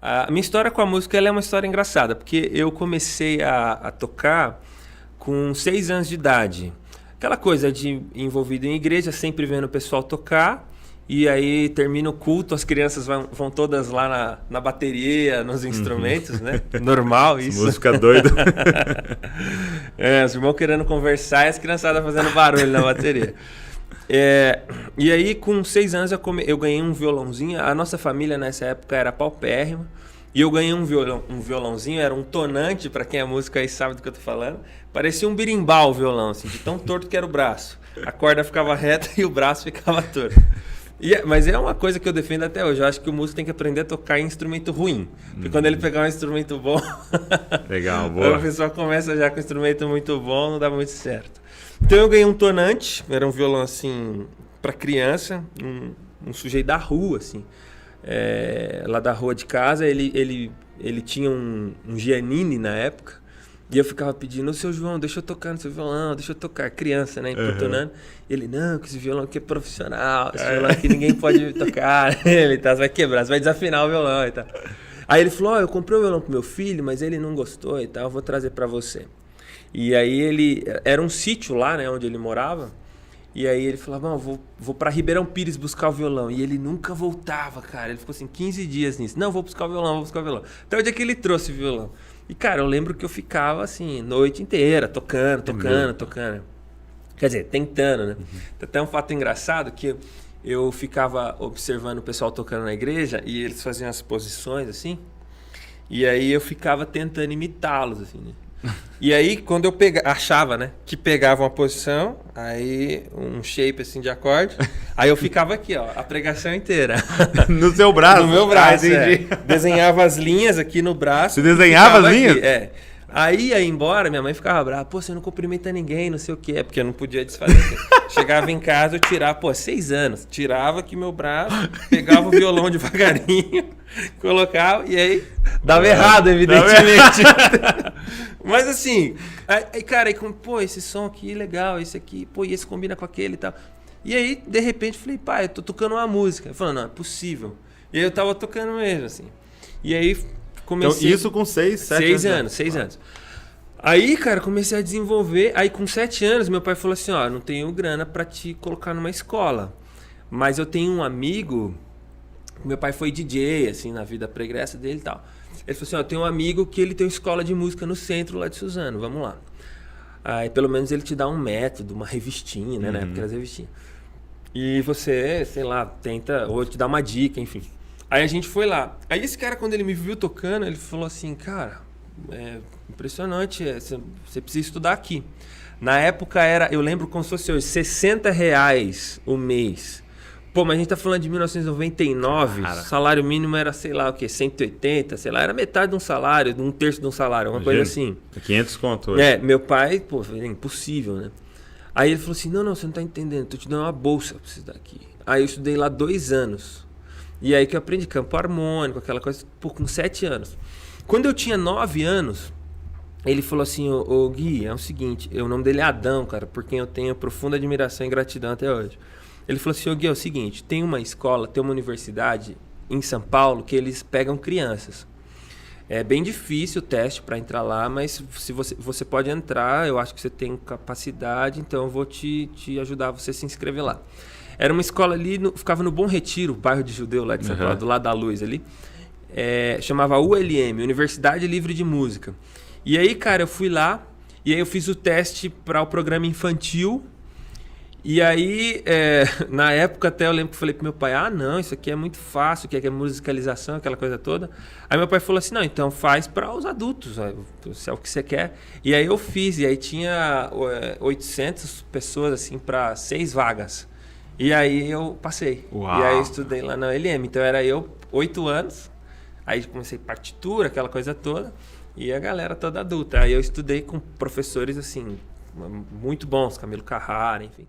A minha história com a música ela é uma história engraçada, porque eu comecei a tocar com 6 anos de idade. Aquela coisa de envolvido em igreja, sempre vendo o pessoal tocar, e aí termina o culto, as crianças vão todas lá na bateria, nos instrumentos, né? Normal isso. Música doida. Os irmãos querendo conversar e as criançadas fazendo barulho na bateria. E aí, com 6 anos, eu ganhei um violãozinho. A nossa família, nessa época, era paupérrima. E eu ganhei um violãozinho, era um tonante, para quem é música aí sabe do que eu tô falando. Parecia um birimbau o violão, assim, de tão torto que era o braço. A corda ficava reta e o braço ficava torto. Mas é uma coisa que eu defendo até hoje. Eu acho que o músico tem que aprender a tocar em instrumento ruim. Porque quando ele pegar um instrumento bom... Legal, boa. A pessoa começa já com um instrumento muito bom, não dá muito certo. Então eu ganhei um tonante, era um violão assim, para criança, um sujeito da rua, assim. Lá da rua de casa, ele tinha um Giannini na época. E eu ficava pedindo, seu João, deixa eu tocar no seu violão, deixa eu tocar. Criança, né? Importunando. Ele, não, que esse violão aqui é profissional, esse violão aqui ninguém pode tocar. Ele tá, você vai quebrar, você vai desafinar o violão e tal. Aí ele falou, eu comprei o violão pro meu filho, mas ele não gostou e tal, eu vou trazer pra você. E aí era um sítio lá, né, onde ele morava. E aí ele falava, vou pra Ribeirão Pires buscar o violão. E ele nunca voltava, cara. Ele ficou assim, 15 dias nisso. Não, vou buscar o violão, vou buscar o violão. Até o dia que ele trouxe o violão. E, cara, eu lembro que eu ficava, assim, noite inteira, tocando. Quer dizer, tentando, né? Até um fato engraçado que eu ficava observando o pessoal tocando na igreja e eles faziam as posições, assim. E aí eu ficava tentando imitá-los, assim, né? E aí, quando eu achava, né, que pegava uma posição, aí um shape assim de acorde, aí eu ficava aqui, ó, a pregação inteira. No seu braço? No meu braço, Desenhava as linhas aqui no braço. Você desenhava as linhas? Aqui, Aí ia embora, minha mãe ficava brava. Pô, você não cumprimenta ninguém, não sei o quê. Porque eu não podia desfazer. Chegava em casa, eu tirava, 6 anos. Tirava aqui meu braço, pegava o violão devagarinho, colocava e aí dava errado, evidentemente. Mas assim, cara, esse som aqui legal, esse aqui, e esse combina com aquele e tal. E aí, de repente, falei, pai, eu tô tocando uma música. Ele falou, não, é possível. E aí eu tava tocando mesmo, assim. E aí comecei... Então, isso com 6 anos. 6 anos. Aí, cara, comecei a desenvolver. Aí, com 7 anos, meu pai falou assim, ó, não tenho grana pra te colocar numa escola. Mas eu tenho um amigo... Meu pai foi DJ, assim, na vida pregressa dele e tal. Ele falou assim, ó, eu tenho um amigo que ele tem uma escola de música no centro lá de Suzano, vamos lá. Aí, pelo menos, ele te dá um método, uma revistinha, né? Na época era revistinha. E você, sei lá, tenta... Ou te dá uma dica, enfim. Aí a gente foi lá. Aí esse cara, quando ele me viu tocando, ele falou assim, cara, é impressionante, você precisa estudar aqui. Na época era, eu lembro como se fosse hoje, R$60 o mês. Pô, mas a gente tá falando de 1999, o salário mínimo era, sei lá o quê, 180, sei lá, era metade de um salário, de um terço de um salário, uma coisa assim. 500 conto hoje. Meu pai, pô, é impossível, né? Aí ele falou assim, não, você não tá entendendo, tô te dando uma bolsa pra você estudar aqui. Aí eu estudei lá 2 anos. E aí que eu aprendi campo harmônico, aquela coisa, com 7 anos. Quando eu tinha 9 anos, ele falou assim, ô Gui, é o seguinte, o nome dele é Adão, cara, por quem eu tenho profunda admiração e gratidão até hoje. Ele falou assim, ô Gui, é o seguinte, tem uma escola, tem uma universidade em São Paulo que eles pegam crianças. É bem difícil o teste para entrar lá, mas se você pode entrar, eu acho que você tem capacidade, então eu vou te ajudar você se inscrever lá. Era uma escola ali, ficava no Bom Retiro, bairro de Judeu lá de São Paulo, do lado da Luz ali. Chamava ULM, Universidade Livre de Música. E aí, cara, eu fui lá, e aí eu fiz o teste para o programa infantil. E aí, na época até eu lembro que eu falei pro meu pai, não, isso aqui é muito fácil, que é musicalização, aquela coisa toda. Aí meu pai falou assim, não, então faz para os adultos, se é o que você quer. E aí eu fiz, e aí tinha 800 pessoas, assim, para 6 vagas. E aí eu passei. Uau. E aí eu estudei lá na ULM. Então era eu, 8 anos, aí comecei partitura, aquela coisa toda, e a galera toda adulta. Aí eu estudei com professores, assim, muito bons, Camilo Carrara, enfim.